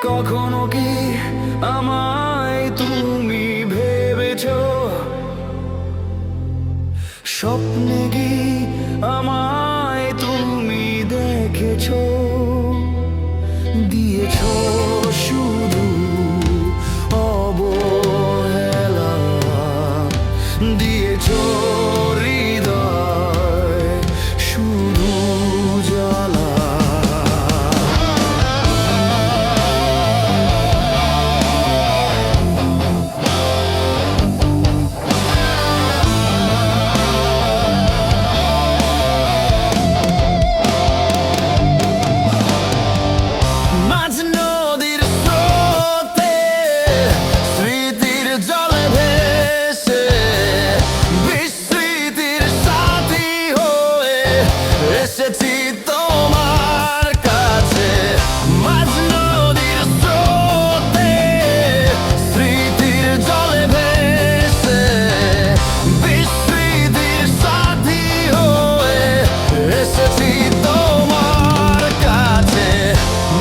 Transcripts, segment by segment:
কখনো কি আমায় তুমি ভেবেছো? স্বপ্নে কি আমায় তুমি দেখেছো? দিয়েছো শুধু অবহেলা, দিয়েছো হৃদয় শুধু জ্বালা। মাঝ নদীর স্রোতে স্মৃতির জলে ভেসে বিস্মৃতির সাথী হয়ে এসেছি তোমার কাছে। মাঝ নদীর স্রোতে স্মৃতির জলে ভেসে বিস্মৃতির সাথী হয়ে এসেছি তোমার কাছে।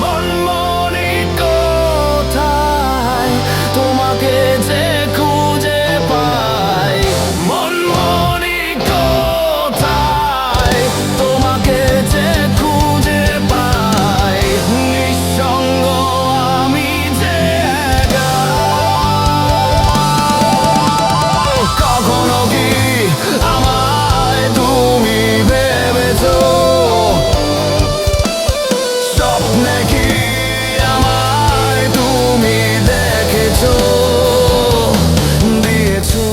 মনমনি কোথায় তোমাকে যে খুঁজে পাই, মনমনি কোথায় তোমাকে যে খুঁজে পাই। নিঃসঙ্গ আমি যে একা, কখনো কি আমায় তুমি ভেবেছো? স্বপ্নে কি আমায় তুমি দেখেছো? দিয়েছো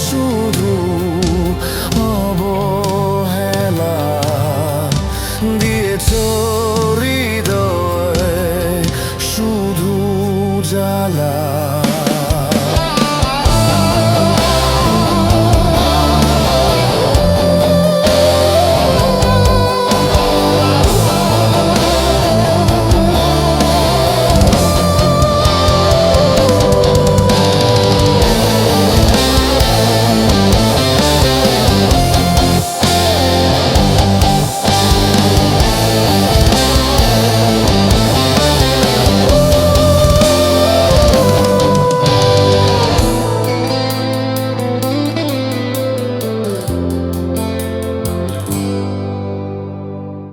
শুধু অবহেলা, দিয়েছো হৃদয় শুধু জ্বালা।